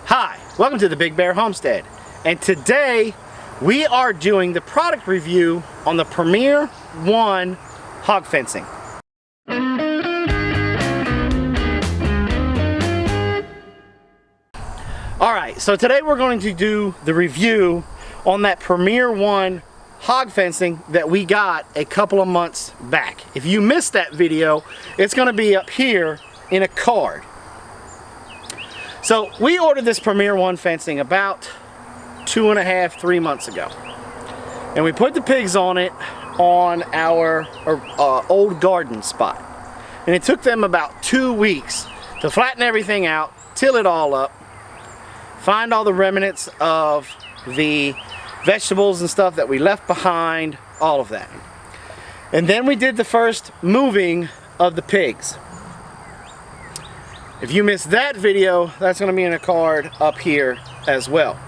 Hi, welcome to the Big Bear Homestead, and today we are doing the product review on the PremierOne hog fencing. Alright, so today we're going to do the review on that PremierOne hog fencing that we got a couple of months back. If you missed that video, it's going to be up here in a card. So we ordered this PremierOne fencing about 2.5–3 months ago, and we put the pigs on it on our old garden spot, and it took them about 2 weeks to flatten everything out, till it all up, find all the remnants of the vegetables and stuff that we left behind, all of that. And then we did the first moving of the pigs. If you missed that video, that's going to be in a card up here as well.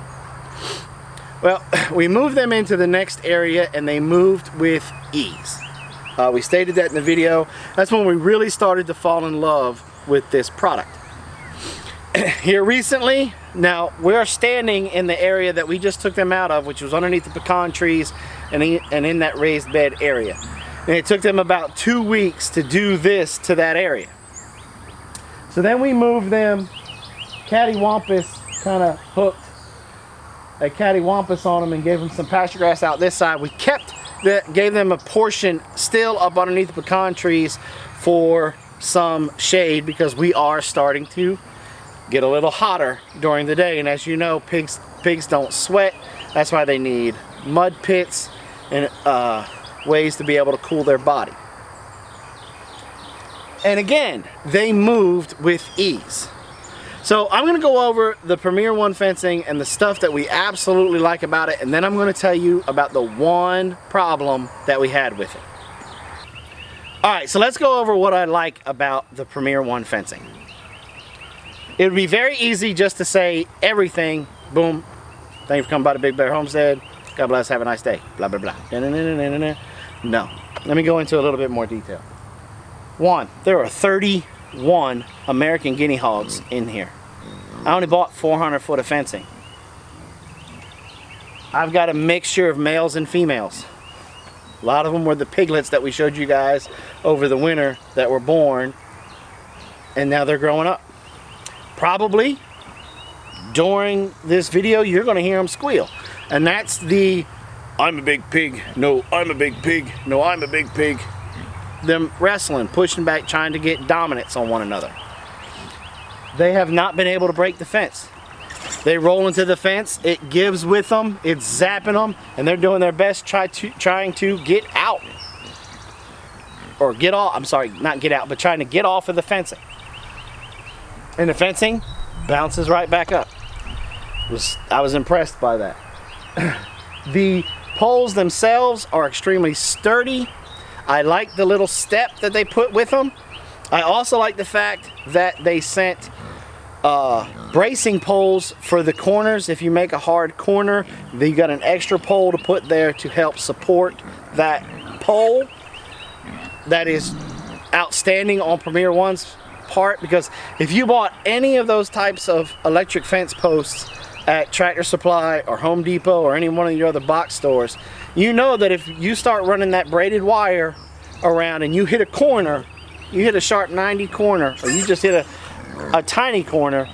Well, we moved them into the next area and they moved with ease. We stated that in the video. That's when we really started to fall in love with this product. Here recently, now we're standing in the area that we just took them out of, which was underneath the pecan trees and in that raised bed area. And it took them about 2 weeks to do this to that area. So then we moved them, cattywampus kind of hooked a cattywampus on them and gave them some pasture grass out this side. We gave them a portion still up underneath the pecan trees for some shade, because we are starting to get a little hotter during the day, and as you know, pigs don't sweat. That's why they need mud pits and ways to be able to cool their body. And again, they moved with ease. So I'm going to go over the PremierOne fencing and the stuff that we absolutely like about it, and then I'm going to tell you about the one problem that we had with it. Alright, so let's go over what I like about the PremierOne fencing. It would be very easy just to say everything, boom, thank you for coming by the Big Bear Homestead, God bless, have a nice day, blah blah blah. No, let me go into a little bit more detail. One, there are 31 American guinea hogs in here. I only bought 400 foot of fencing. I've got a mixture of males and females. A lot of them were the piglets that we showed you guys over the winter that were born, and now they're growing up. Probably during this video you're going to hear them squeal, and that's the I'm a big pig, no I'm a big pig, no I'm a big pig. Them wrestling, pushing back, trying to get dominance on one another. They have not been able to break the fence. They roll into the fence, it gives with them, it's zapping them, and they're doing their best trying to get out. Or get off, I'm sorry, not get out, but trying to get off of the fencing. And the fencing bounces right back up. I was impressed by that. The poles themselves are extremely sturdy. I like the little step that they put with them. I also like the fact that they sent bracing poles for the corners. If you make a hard corner, you got an extra pole to put there to help support that pole. That is outstanding on PremierOne's part, because if you bought any of those types of electric fence posts at Tractor Supply or Home Depot or any one of your other box stores, you know that if you start running that braided wire around and you hit a corner, you hit a sharp 90 corner, or you just hit a tiny corner,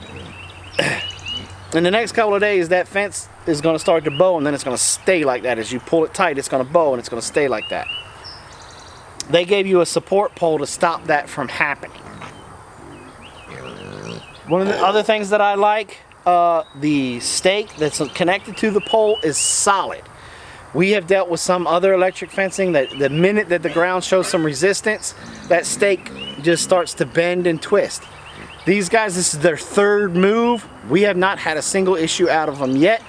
in the next couple of days that fence is going to start to bow, and then it's going to stay like that. As you pull it tight, it's going to bow and it's going to stay like that. They gave you a support pole to stop that from happening. One of the other things that I like, the stake that's connected to the pole is solid. We have dealt with some other electric fencing that the minute that the ground shows some resistance, that stake just starts to bend and twist. These guys, this is their third move. We have not had a single issue out of them yet.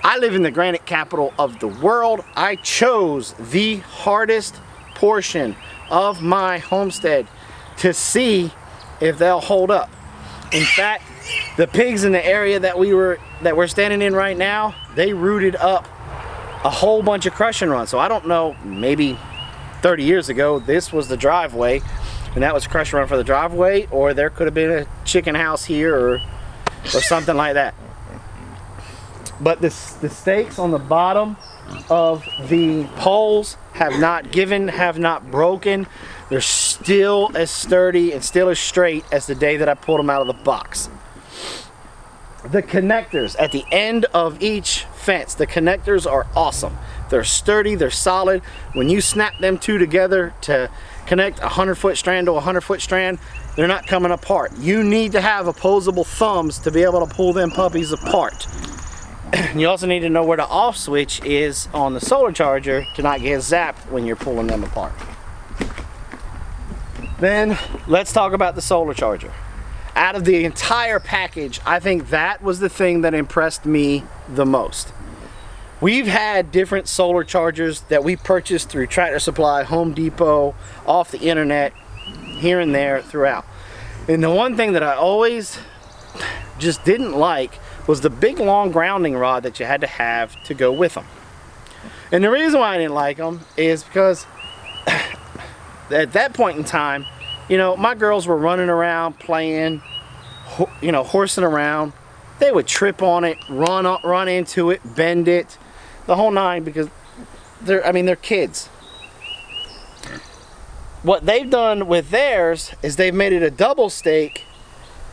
I live in the granite capital of the world. I chose the hardest portion of my homestead to see if they'll hold up. In fact, the pigs in the area that we're standing in right now, they rooted up a whole bunch of crushing runs. So I don't know, maybe 30 years ago this was the driveway, and that was a crushing run for the driveway, or there could have been a chicken house here or something like that. but the stakes on the bottom of the poles have not given, have not broken. They're still as sturdy and still as straight as the day that I pulled them out of the box. The connectors at the end of each fence, the connectors are awesome. They're sturdy, they're solid. When you snap them two together to connect a 100-foot strand to a 100-foot strand, they're not coming apart. You need to have opposable thumbs to be able to pull them puppies apart. You also need to know where the off switch is on the solar charger to not get zapped when you're pulling them apart. Then let's talk about the solar charger. Out of the entire package, I think that was the thing that impressed me the most. We've had different solar chargers that we purchased through Tractor Supply, Home Depot, off the internet, here and there throughout. And the one thing that I always just didn't like was the big long grounding rod that you had to have to go with them. And the reason why I didn't like them is because at that point in time, you know, my girls were running around playing, you know, horsing around. They would trip on it, run into it, bend it, the whole nine, because they're kids. What they've done with theirs is they've made it a double stake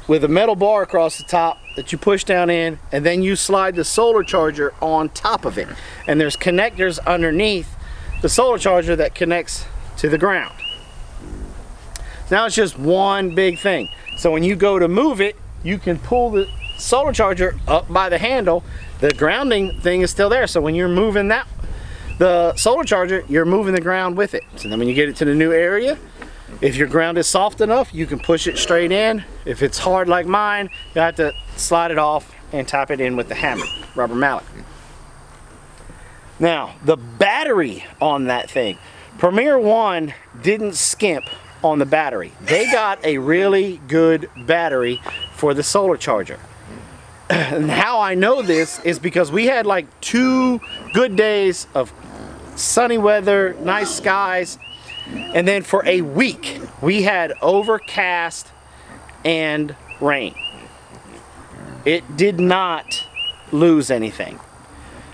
with a metal bar across the top that you push down in, and then you slide the solar charger on top of it. And there's connectors underneath the solar charger that connects to the ground. Now it's just one big thing. So when you go to move it, you can pull the solar charger up by the handle. The grounding thing is still there. So when you're moving the solar charger, you're moving the ground with it. So then when you get it to the new area, if your ground is soft enough, you can push it straight in. If it's hard like mine, you have to slide it off and tap it in with the hammer, rubber mallet. Now, the battery on that thing, PremierOne didn't skimp on the battery. They got a really good battery for the solar charger. And how I know this is because we had like 2 good days of sunny weather, nice skies, and then for a week we had overcast and rain. It did not lose anything.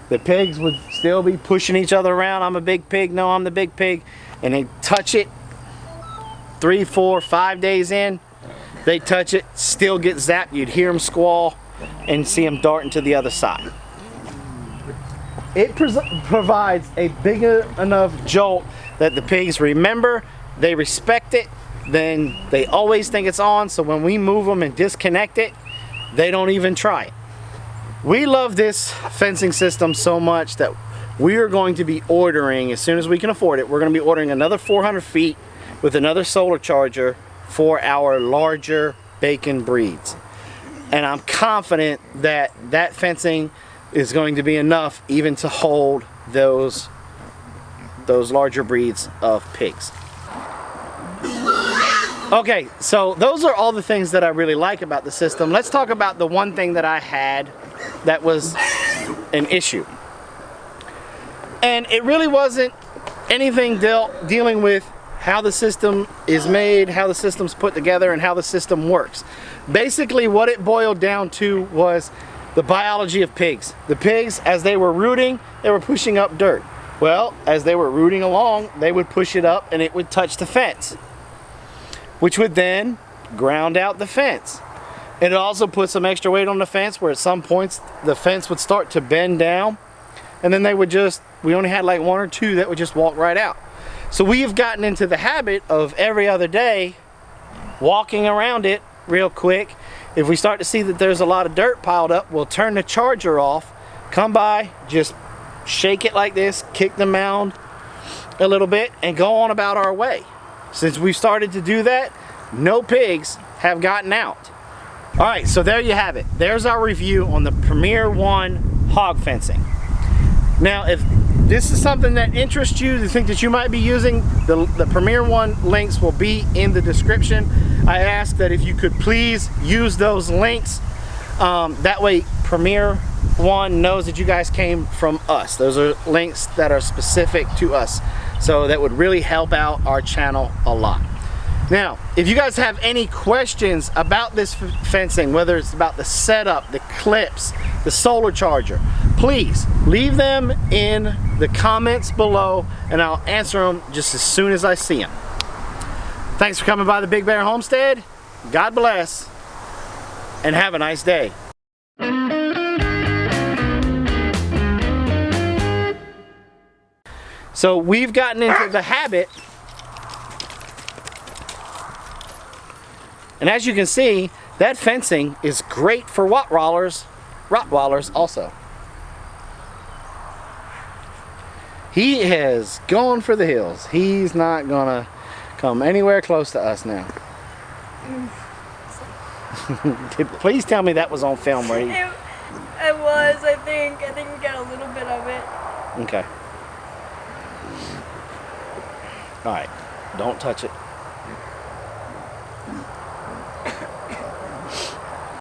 The pigs would still be pushing each other around. I'm a big pig, no, I'm the big pig. And they touch it 3, 4, 5 days in, they touch it, still get zapped. You'd hear them squall and see them darting to the other side. It provides a big enough jolt that the pigs remember, they respect it, then they always think it's on, so when we move them and disconnect it, they don't even try it. We love this fencing system so much that we are going to be ordering, as soon as we can afford it, we're going to be ordering another 400 feet with another solar charger for our larger bacon breeds. And I'm confident that that fencing is going to be enough even to hold those larger breeds of pigs. Okay, so those are all the things that I really like about the system. Let's talk about the one thing that I had that was an issue. And it really wasn't anything dealing with how the system is made, how the system's put together, and how the system works. Basically, what it boiled down to was the biology of pigs. The pigs, as they were rooting, they were pushing up dirt. Well, as they were rooting along, they would push it up and it would touch the fence, which would then ground out the fence. It also put some extra weight on the fence where at some points the fence would start to bend down, and then we only had like 1 or 2 that would just walk right out. So we have gotten into the habit of every other day walking around it real quick. If we start to see that there's a lot of dirt piled up, we'll turn the charger off, come by, just shake it like this, kick the mound a little bit, and go on about our way. Since we've started to do that, no pigs have gotten out. All right, so there you have it. There's our review on the PremierOne hog fencing. Now, if this is something that interests you, to think that you might be using, the PremierOne links will be in the description. I ask that if you could please use those links. That way PremierOne knows that you guys came from us. Those are links that are specific to us. So that would really help out our channel a lot. Now, if you guys have any questions about this fencing, whether it's about the setup, the clips, the solar charger, please leave them in the comments below and I'll answer them just as soon as I see them. Thanks for coming by the Big Bear Homestead. God bless and have a nice day. So we've gotten into the habit, and as you can see, that fencing is great for Rottweilers also. He has gone for the hills. He's not gonna come anywhere close to us now. Please tell me that was on film, right? It was, I think. I think we got a little bit of it. Okay. All right, don't touch it.